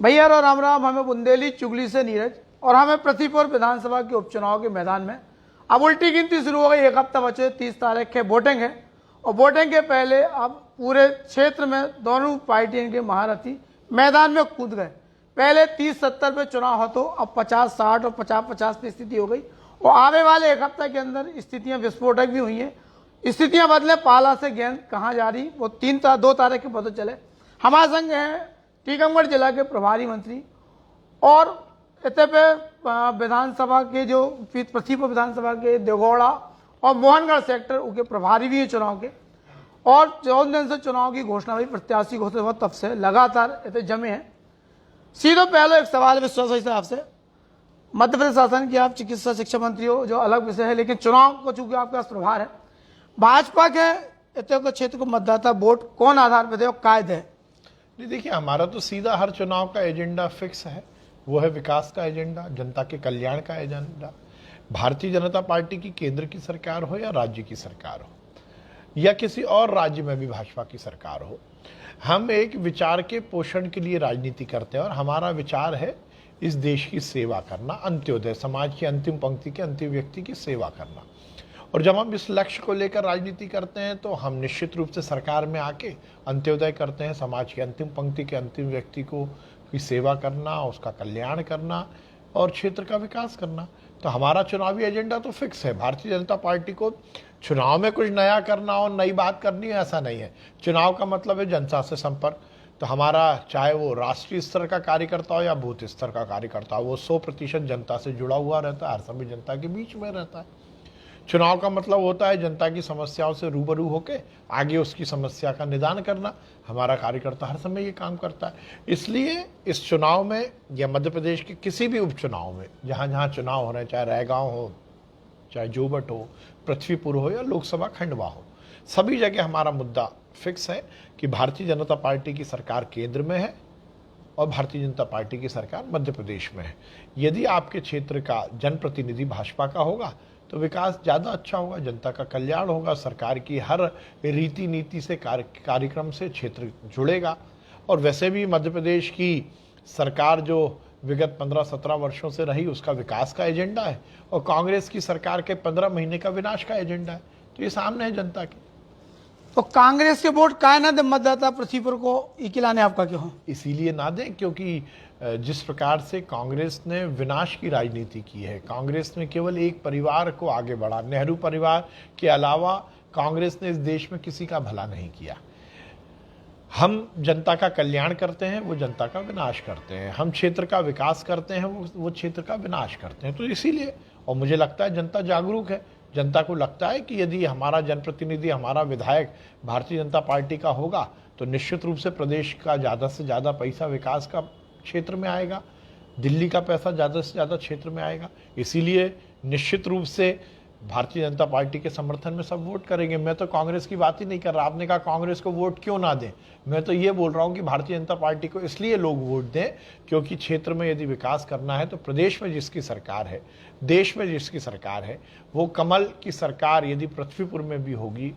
भैया और राम राम। हमें बुंदेली चुगली से नीरज और हमें पृथ्वीपुर विधानसभा के उपचुनाव के मैदान में अब उल्टी गिनती शुरू हो गई। एक हफ्ता बचे, 30 तारीख के वोटिंग है और वोटिंग के पहले अब पूरे क्षेत्र में दोनों पार्टियों के महारथी मैदान में कूद गए। पहले 30-70 पे चुनाव हो तो अब 50-60 और 50-50 पे स्थिति हो गई और आने वाले एक हफ्ते के अंदर स्थितियां विस्फोटक भी हुई हैं। स्थितियां बदले, पाला से गेंद कहाँ जा रही वो 2 तारीख के पता चले। हमारे संग हैं टीकमगढ़ जिला के प्रभारी मंत्री और इतने पे विधानसभा के जो पृथ्वीपुर विधानसभा के देगौड़ा और मोहनगढ़ सेक्टर उनके प्रभारी भी हैं चुनाव के। और 14 दिन से चुनाव की घोषणा हुई, प्रत्याशी घोषित हुआ, तब से लगातार इतने जमे हैं। सीधो पहले एक सवाल विश्वास भाई साहब से, मध्य प्रदेश शासन की आप चिकित्सा शिक्षा मंत्री हो, जो अलग विषय है, लेकिन चुनाव को चूंकि आपके पास प्रभार है, भाजपा के इतने को क्षेत्र को मतदाता वोट कौन आधार पर दे और कायदे है? नहीं, देखिए, हमारा तो सीधा हर चुनाव का एजेंडा फिक्स है। वो है विकास का एजेंडा, जनता के कल्याण का एजेंडा। भारतीय जनता पार्टी की केंद्र की सरकार हो या राज्य की सरकार हो या किसी और राज्य में भी भाजपा की सरकार हो, हम एक विचार के पोषण के लिए राजनीति करते हैं और हमारा विचार है इस देश की सेवा करना, अंत्योदय, समाज की अंतिम पंक्ति के अंतिम व्यक्ति की सेवा करना। और जब हम इस लक्ष्य को लेकर राजनीति करते हैं तो हम निश्चित रूप से सरकार में आके अंत्योदय करते हैं, समाज की अंतिम पंक्ति के अंतिम व्यक्ति को की सेवा करना, उसका कल्याण करना और क्षेत्र का विकास करना। तो हमारा चुनावी एजेंडा तो फिक्स है। भारतीय जनता पार्टी को चुनाव में कुछ नया करना और नई बात करनी है, ऐसा नहीं है। चुनाव का मतलब है जनता से संपर्क। तो हमारा, चाहे वो राष्ट्रीय स्तर का कार्यकर्ता हो या बूथ स्तर का कार्यकर्ता हो, वो 100% जनता से जुड़ा हुआ रहता है, हर समय जनता के बीच में रहता है। चुनाव का मतलब होता है जनता की समस्याओं से रूबरू होकर आगे उसकी समस्या का निदान करना। हमारा कार्यकर्ता हर समय ये काम करता है। इसलिए इस चुनाव में या मध्य प्रदेश के किसी भी उपचुनाव में जहाँ जहाँ चुनाव हो रहे हैं, चाहे रैगांव हो, चाहे जोबट हो, पृथ्वीपुर हो या लोकसभा खंडवा हो, सभी जगह हमारा मुद्दा फिक्स है कि भारतीय जनता पार्टी की सरकार केंद्र में है और भारतीय जनता पार्टी की सरकार मध्य प्रदेश में है। यदि आपके क्षेत्र का जनप्रतिनिधि भाजपा का होगा तो विकास ज़्यादा अच्छा होगा, जनता का कल्याण होगा, सरकार की हर रीति नीति से कार्यक्रम से क्षेत्र जुड़ेगा। और वैसे भी मध्य प्रदेश की सरकार जो विगत 15-17 वर्षों से रही, उसका विकास का एजेंडा है और कांग्रेस की सरकार के 15 महीने का विनाश का एजेंडा है। तो ये सामने है जनता के। तो कांग्रेस के वोट काहे ना दे मतदाता पृथ्वीपुर को, इकिलाने आपका क्यों हो? इसीलिए ना दें क्योंकि जिस प्रकार से कांग्रेस ने विनाश की राजनीति की है, कांग्रेस ने केवल एक परिवार को आगे बढ़ा, नेहरू परिवार के अलावा कांग्रेस ने इस देश में किसी का भला नहीं किया। हम जनता का कल्याण करते हैं, वो जनता का विनाश करते हैं। हम क्षेत्र का विकास करते हैं, वो क्षेत्र का विनाश करते हैं। तो इसीलिए, और मुझे लगता है जनता जागरूक है। जनता को लगता है कि यदि हमारा जनप्रतिनिधि, हमारा विधायक भारतीय जनता पार्टी का होगा तो निश्चित रूप से प्रदेश का ज़्यादा से ज़्यादा पैसा विकास का क्षेत्र में आएगा, दिल्ली का पैसा ज़्यादा से ज़्यादा क्षेत्र में आएगा। इसीलिए निश्चित रूप से भारतीय जनता पार्टी के समर्थन में सब वोट करेंगे। मैं तो कांग्रेस की बात ही नहीं कर रहा। आपने कहा कांग्रेस को वोट क्यों ना दें, मैं तो ये बोल रहा हूँ कि भारतीय जनता पार्टी को इसलिए लोग वोट दें क्योंकि क्षेत्र में यदि विकास करना है तो प्रदेश में जिसकी सरकार है, देश में जिसकी सरकार है, वो कमल की सरकार यदि पृथ्वीपुर में भी होगी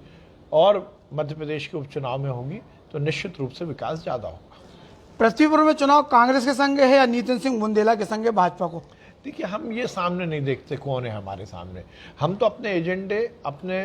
और मध्य प्रदेश के उपचुनाव में होगी तो निश्चित रूप से विकास ज़्यादा होगा। पृथ्वीपुर में चुनाव कांग्रेस के संग है या नितिन सिंह बुंदेला के संग है भाजपा को? देखिए, हम ये सामने नहीं देखते कौन है हमारे सामने। हम तो अपने एजेंडे, अपने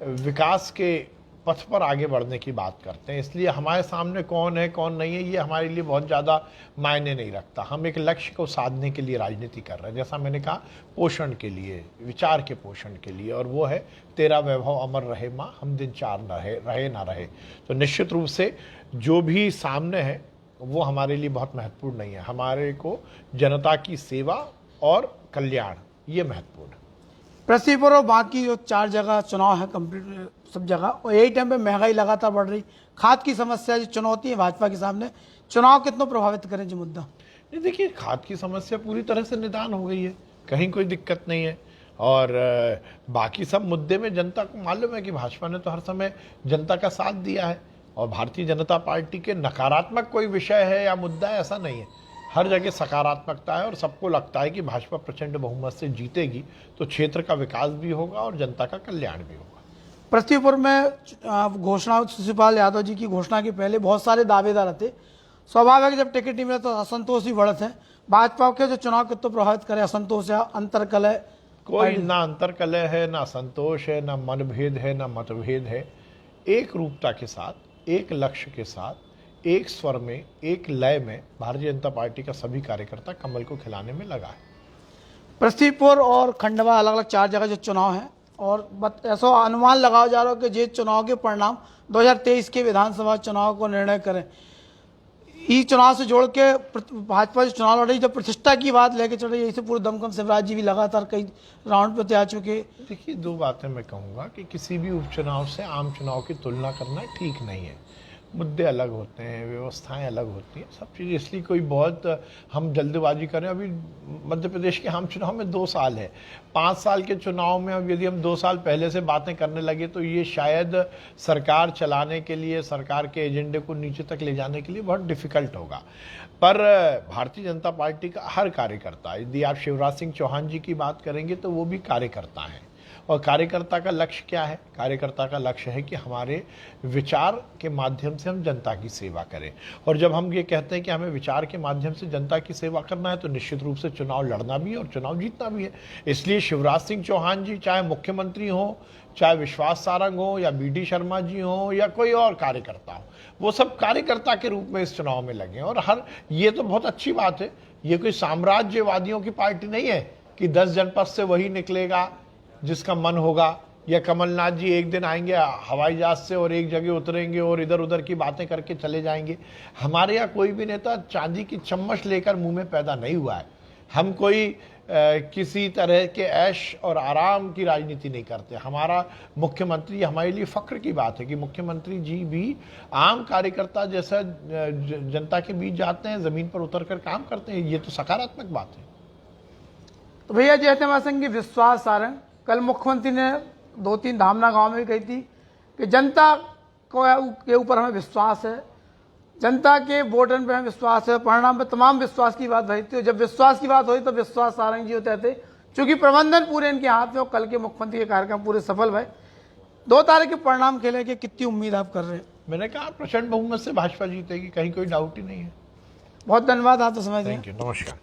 विकास के पथ पर आगे बढ़ने की बात करते हैं। इसलिए हमारे सामने कौन है कौन नहीं है ये हमारे लिए बहुत ज़्यादा मायने नहीं रखता। हम एक लक्ष्य को साधने के लिए राजनीति कर रहे हैं, जैसा मैंने कहा, पोषण के लिए, विचार के पोषण के लिए, और वो है तेरा वैभव अमर रहे माँ, हम दिन चार न रहे ना रहे। तो निश्चित रूप से जो भी सामने है वो हमारे लिए बहुत महत्वपूर्ण नहीं है। हमारे को जनता की सेवा और कल्याण, ये महत्वपूर्ण है। पृथ्वीपुर और बाकी जो 4 जगह चुनाव है कंप्लीट सब जगह, और यही टाइम पे महंगाई लगातार बढ़ रही, खाद की समस्या जो चुनौती है भाजपा के सामने, चुनाव कितना प्रभावित करें जो मुद्दा? नहीं, देखिए, खाद की समस्या पूरी तरह से निदान हो गई है, कहीं कोई दिक्कत नहीं है। और बाकी सब मुद्दे में जनता को मालूम है कि भाजपा ने तो हर समय जनता का साथ दिया है और भारतीय जनता पार्टी के नकारात्मक कोई विषय है या मुद्दा है, ऐसा नहीं है। हर जगह सकारात्मकता है और सबको लगता है कि भाजपा प्रचंड बहुमत से जीतेगी तो क्षेत्र का विकास भी होगा और जनता का कल्याण भी होगा। पृथ्वीपुर में घोषणा, शिवपाल यादव जी की घोषणा के पहले बहुत सारे दावेदार थे स्वाभाविक है, जब टिकट नहीं मिला तो असंतोष भी बढ़त है। भाजपा के जो चुनाव को तो प्रभावित करे असंतोष या अंतरकलह? कोई ना अंतरकलह है, ना संतोष है, ना मनभेद है, ना मतभेद है। एक रूपता के साथ, एक लक्ष्य के साथ, एक स्वर में, एक लय में भारतीय जनता पार्टी का सभी कार्यकर्ता कमल को खिलाने में लगा है। पृथ्वीपुर और खंडवा अलग अलग 4 जगह जो चुनाव है, और ऐसा अनुमान लगाया जा रहा है कि जे चुनाव के परिणाम 2023 के विधानसभा चुनाव को निर्णय करें। इस चुनाव से जोड़ के भाजपा जो चुनाव लड़ रही, जब प्रतिष्ठा की बात लेके चल रही है, इसे पूरे दमखम शिवराज जी भी लगातार कई राउंड पे आ चुके। देखिए, 2 बातें मैं कहूँगा कि किसी भी उपचुनाव से आम चुनाव की तुलना करना ठीक नहीं है। मुद्दे अलग होते हैं, व्यवस्थाएं अलग होती हैं, सब चीज़। इसलिए कोई बहुत हम जल्दबाजी करें। अभी मध्य प्रदेश के आम चुनाव में 2 साल है। 5 साल के चुनाव में अब यदि हम 2 साल पहले से बातें करने लगे तो ये शायद सरकार चलाने के लिए, सरकार के एजेंडे को नीचे तक ले जाने के लिए बहुत डिफिकल्ट होगा। पर भारतीय जनता पार्टी का हर कार्यकर्ता, यदि आप शिवराज सिंह चौहान जी की बात करेंगे तो वो भी कार्यकर्ता हैं। और कार्यकर्ता का लक्ष्य क्या है? कार्यकर्ता का लक्ष्य है कि हमारे विचार के माध्यम से हम जनता की सेवा करें। और जब हम ये कहते हैं कि हमें विचार के माध्यम से जनता की सेवा करना है तो निश्चित रूप से चुनाव लड़ना भी है और चुनाव जीतना भी है। इसलिए शिवराज सिंह चौहान जी चाहे मुख्यमंत्री हो, चाहे विश्वास सारंग हो, या BD शर्मा जी हो, या कोई और कार्यकर्ता हो, वो सब कार्यकर्ता के रूप में इस चुनाव में लगे। और ये तो बहुत अच्छी बात है। ये कोई साम्राज्यवादियों की पार्टी नहीं है कि 10 जनपद से वही निकलेगा जिसका मन होगा, या कमलनाथ जी एक दिन आएंगे हवाई जहाज से और एक जगह उतरेंगे और इधर उधर की बातें करके चले जाएंगे। हमारे यहाँ कोई भी नेता चांदी की चम्मच लेकर मुंह में पैदा नहीं हुआ है। हम कोई किसी तरह के ऐश और आराम की राजनीति नहीं करते। हमारा मुख्यमंत्री, हमारे लिए फख्र की बात है कि मुख्यमंत्री जी भी आम कार्यकर्ता जैसा जनता के बीच जाते हैं, जमीन पर उतर कर काम करते हैं। ये तो सकारात्मक बात है। तो भैया जयते सिंह की विश्वास सारंग, कल मुख्यमंत्री ने 2-3 धामना गांव में भी कही थी कि जनता के ऊपर हमें विश्वास है, जनता के वोटन पे हमें विश्वास है, परिणाम पे तमाम विश्वास की बात भरी थी। जब विश्वास की बात हुई तो विश्वास सारंग जी होते थे, चूंकि प्रबंधन पूरे इनके हाथ में और कल के मुख्यमंत्री के कार्यक्रम पूरे सफल भय। 2 तारीख के परिणाम खेले कि कितनी उम्मीद आप कर रहे हैं? मैंने कहा प्रचंड बहुमत से भाजपा जीतेगी, कहीं कोई डाउट ही नहीं है। बहुत धन्यवाद, आप तो समझ रहे हैं। थैंक यू, नमस्कार।